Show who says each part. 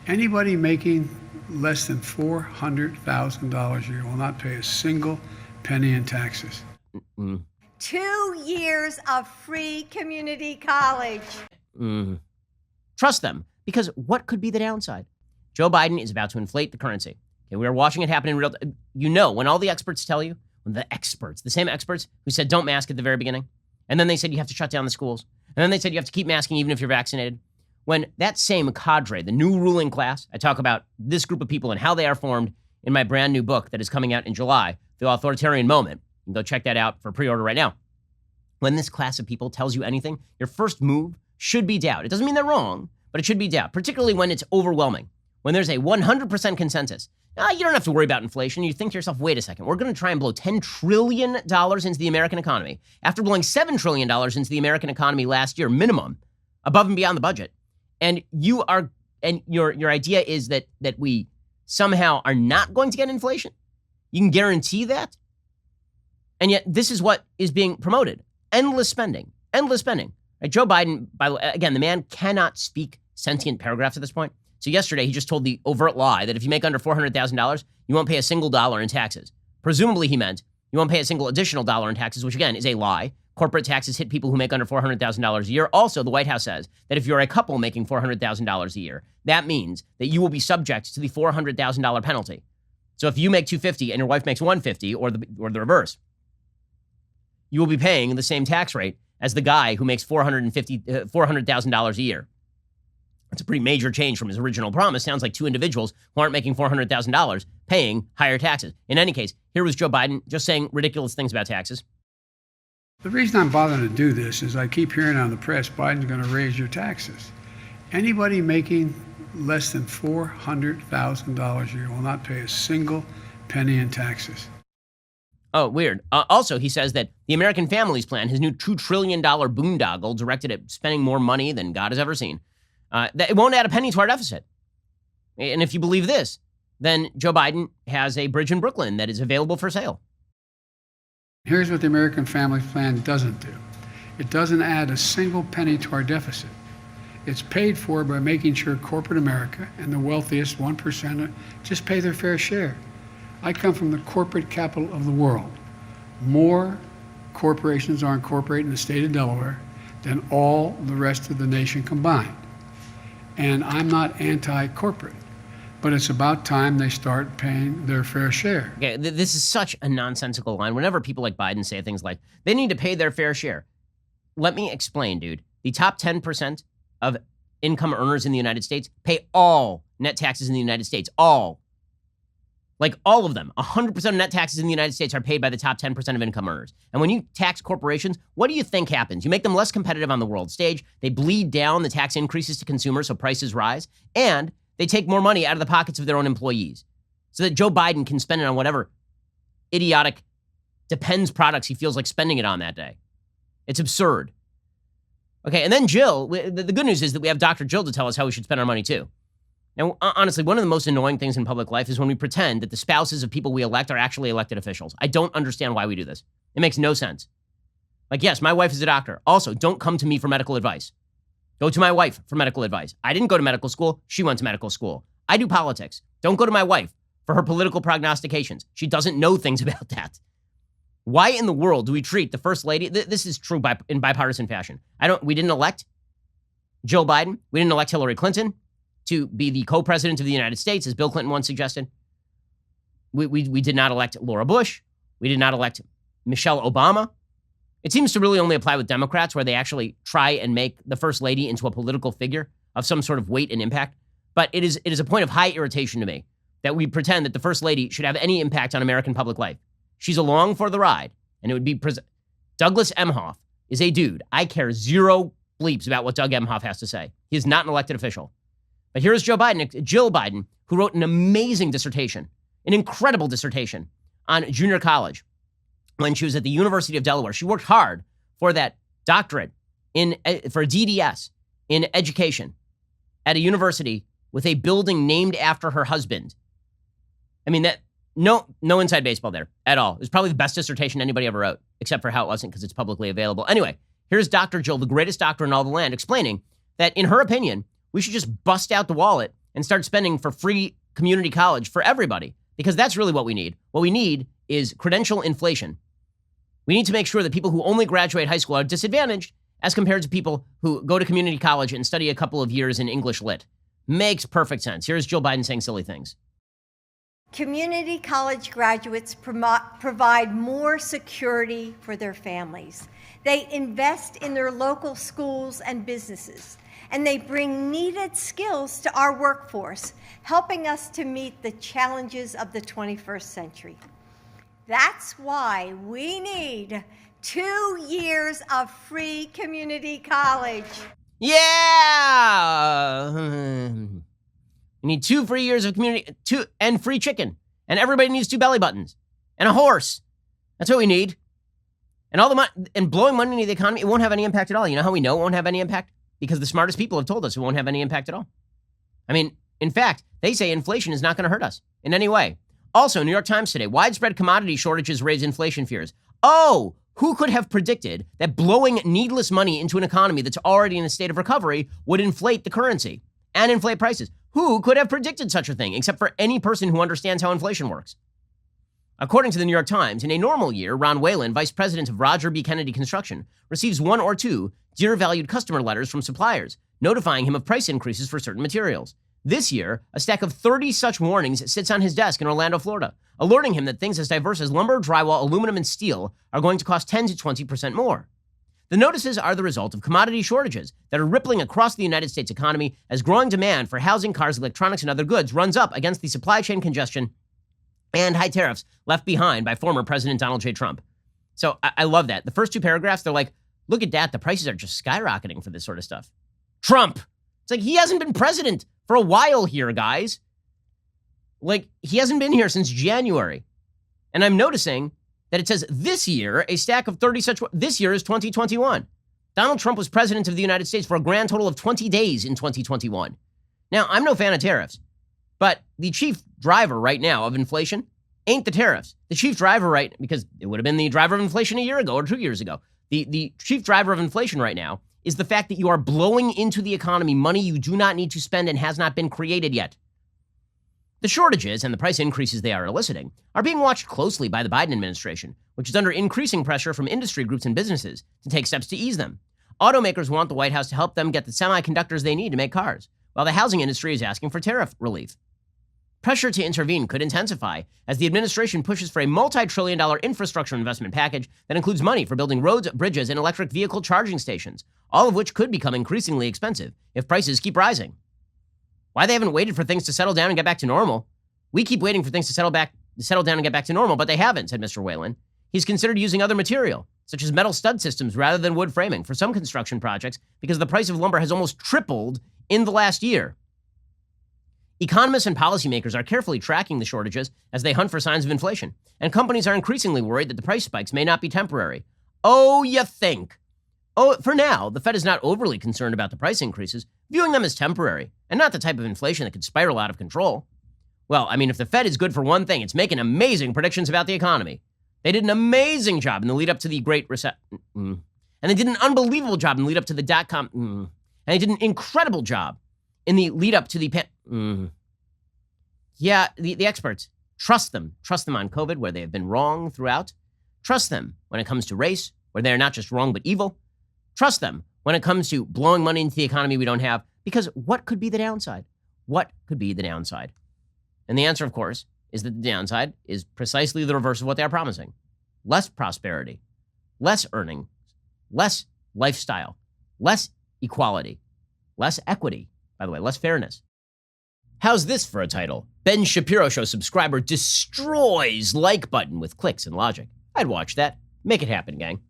Speaker 1: Anybody making less than $400,000 a year will not pay a single penny in taxes.
Speaker 2: 2 years of free community college.
Speaker 3: Trust them, because what could be the downside? Joe Biden is about to inflate the currency. Okay, we are watching it happen in real time. You know, when all the experts tell you, when the same experts who said don't mask at the very beginning, and then they said you have to shut down the schools, and then they said you have to keep masking even if you're vaccinated. When that same cadre, the new ruling class, I talk about this group of people and how they are formed in my brand new book that is coming out in July, The Authoritarian Moment. You can go check that out for pre-order right now. When this class of people tells you anything, your first move should be doubt. It doesn't mean they're wrong, but it should be doubt, particularly when it's overwhelming. When there's a 100% consensus. You don't have to worry about inflation. You think to yourself, wait a second, we're going to try and blow $10 trillion into the American economy after blowing $7 trillion into the American economy last year, minimum, above and beyond the budget. And your idea is that we somehow are not going to get inflation? You can guarantee that? And yet this is what is being promoted. Endless spending. Right? Joe Biden, by the way, again, the man cannot speak sentient paragraphs at this point. So yesterday, he just told the overt lie that if you make under $400,000, you won't pay a single dollar in taxes. Presumably, he meant you won't pay a single additional dollar in taxes, which again is a lie. Corporate taxes hit people who make under $400,000 a year. Also, the White House says that if you're a couple making $400,000 a year, that means that you will be subject to the $400,000 penalty. So if you make $250,000 and your wife makes $150,000, or the reverse, you will be paying the same tax rate as the guy who makes $400,000 a year. It's a pretty major change from his original promise. Sounds like two individuals who aren't making $400,000 paying higher taxes. In any case, here was Joe Biden just saying ridiculous things about taxes.
Speaker 1: The reason I'm bothering to do this is I keep hearing on the press, Biden's going to raise your taxes. Anybody making less than $400,000 a year will not pay a single penny in taxes.
Speaker 3: Oh, weird. Also, he says that the American Families Plan, his new $2 trillion boondoggle directed at spending more money than God has ever seen, that it won't add a penny to our deficit. And if you believe this, then Joe Biden has a bridge in Brooklyn that is available for sale.
Speaker 1: Here's what the American Family Plan doesn't do. It doesn't add a single penny to our deficit. It's paid for by making sure corporate America and the wealthiest 1% just pay their fair share. I come from the corporate capital of the world. More corporations are incorporated in the state of Delaware than all the rest of the nation combined. And I'm not anti-corporate, but it's about time they start paying their fair share.
Speaker 3: Okay, this is such a nonsensical line. Whenever people like Biden say things like, they need to pay their fair share. Let me explain, dude. The top 10% of income earners in the United States pay all net taxes in the United States. All. Like all of them. 100% of net taxes in the United States are paid by the top 10% of income earners. And when you tax corporations, what do you think happens? You make them less competitive on the world stage. They bleed down the tax increases to consumers so prices rise. And they take more money out of the pockets of their own employees so that Joe Biden can spend it on whatever idiotic Depends products he feels like spending it on that day. It's absurd. Okay, and then Jill, the good news is that we have Dr. Jill to tell us how we should spend our money too. Now, honestly, one of the most annoying things in public life is when we pretend that the spouses of people we elect are actually elected officials. I don't understand why we do this. It makes no sense. Like, yes, my wife is a doctor. Also, don't come to me for medical advice. Go to my wife for medical advice. I didn't go to medical school. She went to medical school. I do politics. Don't go to my wife for her political prognostications. She doesn't know things about that. Why in the world do we treat the first lady? This is true in bipartisan fashion. We didn't elect Joe Biden. We didn't elect Hillary Clinton to be the co-president of the United States, as Bill Clinton once suggested. We did not elect Laura Bush. We did not elect Michelle Obama. It seems to really only apply with Democrats, where they actually try and make the first lady into a political figure of some sort of weight and impact. But it is a point of high irritation to me that we pretend that the first lady should have any impact on American public life. She's along for the ride, and it would be Douglas Emhoff is a dude. I care zero bleeps about what Doug Emhoff has to say. He is not an elected official. But here's Jill Biden, who wrote an amazing dissertation, an incredible dissertation on junior college when she was at the University of Delaware. She worked hard for that doctorate for a DDS in education at a university with a building named after her husband. I mean, no inside baseball there at all. It was probably the best dissertation anybody ever wrote, except for how it wasn't because it's publicly available. Anyway, here's Dr. Jill, the greatest doctor in all the land, explaining that in her opinion, we should just bust out the wallet and start spending for free community college for everybody, because that's really what we need. What we need is credential inflation. We need to make sure that people who only graduate high school are disadvantaged as compared to people who go to community college and study a couple of years in English lit. Makes perfect sense. Here's Jill Biden saying silly things.
Speaker 2: Community college graduates provide more security for their families. They invest in their local schools and businesses, and they bring needed skills to our workforce, helping us to meet the challenges of the 21st century. That's why we need 2 years of free community college.
Speaker 3: Yeah! We need 2 free years of community, and free chicken. And everybody needs 2 belly buttons. And a horse. That's what we need. And all the money, and blowing money into the economy, it won't have any impact at all. You know how we know it won't have any impact? Because the smartest people have told us it won't have any impact at all. I mean, in fact, they say inflation is not going to hurt us in any way. Also, New York Times today, widespread commodity shortages raise inflation fears. Oh, who could have predicted that blowing needless money into an economy that's already in a state of recovery would inflate the currency and inflate prices? Who could have predicted such a thing, except for any person who understands how inflation works? According to the New York Times, in a normal year, Ron Whalen, vice president of Roger B. Kennedy Construction, receives 1 or 2 dear valued customer letters from suppliers, notifying him of price increases for certain materials. This year, a stack of 30 such warnings sits on his desk in Orlando, Florida, alerting him that things as diverse as lumber, drywall, aluminum, and steel are going to cost 10 to 20% more. The notices are the result of commodity shortages that are rippling across the United States economy as growing demand for housing, cars, electronics, and other goods runs up against the supply chain congestion and high tariffs left behind by former President Donald J. Trump. So I love that. The first 2 paragraphs, they're like, look at that. The prices are just skyrocketing for this sort of stuff. Trump. It's like he hasn't been president for a while here, guys. Like, he hasn't been here since January. And I'm noticing that it says this year, a stack of 30 such, this year is 2021. Donald Trump was president of the United States for a grand total of 20 days in 2021. Now, I'm no fan of tariffs, but the chief driver right now of inflation ain't the tariffs. The chief driver because it would have been the driver of inflation a year ago or 2 years ago. The chief driver of inflation right now is the fact that you are blowing into the economy money you do not need to spend and has not been created yet. The shortages and the price increases they are eliciting are being watched closely by the Biden administration, which is under increasing pressure from industry groups and businesses to take steps to ease them. Automakers want the White House to help them get the semiconductors they need to make cars, while the housing industry is asking for tariff relief. Pressure to intervene could intensify as the administration pushes for a multi-trillion-dollar infrastructure investment package that includes money for building roads, bridges, and electric vehicle charging stations, all of which could become increasingly expensive if prices keep rising. Why they haven't waited for things to settle down and get back to normal? We keep waiting for things to settle down and get back to normal, but they haven't, said Mr. Whalen. He's considered using other material, such as metal stud systems rather than wood framing, for some construction projects because the price of lumber has almost tripled in the last year. Economists and policymakers are carefully tracking the shortages as they hunt for signs of inflation, and companies are increasingly worried that the price spikes may not be temporary. Oh, you think? Oh, for now, the Fed is not overly concerned about the price increases, viewing them as temporary, and not the type of inflation that could spiral out of control. Well, I mean, if the Fed is good for one thing, it's making amazing predictions about the economy. They did an amazing job in the lead up to the Great Recession. And they did an unbelievable job in the lead up to the dot-com. And they did an incredible job in the lead up to the Yeah, the experts. Trust them. Trust them on COVID, where they have been wrong throughout. Trust them when it comes to race, where they are not just wrong but evil. Trust them when it comes to blowing money into the economy we don't have, because what could be the downside? What could be the downside? And the answer, of course, is that the downside is precisely the reverse of what they are promising. Less prosperity, less earnings, less lifestyle, less equality, less equity, by the way, less fairness. How's this for a title? Ben Shapiro Show subscriber destroys like button with clicks and logic. I'd watch that. Make it happen, gang.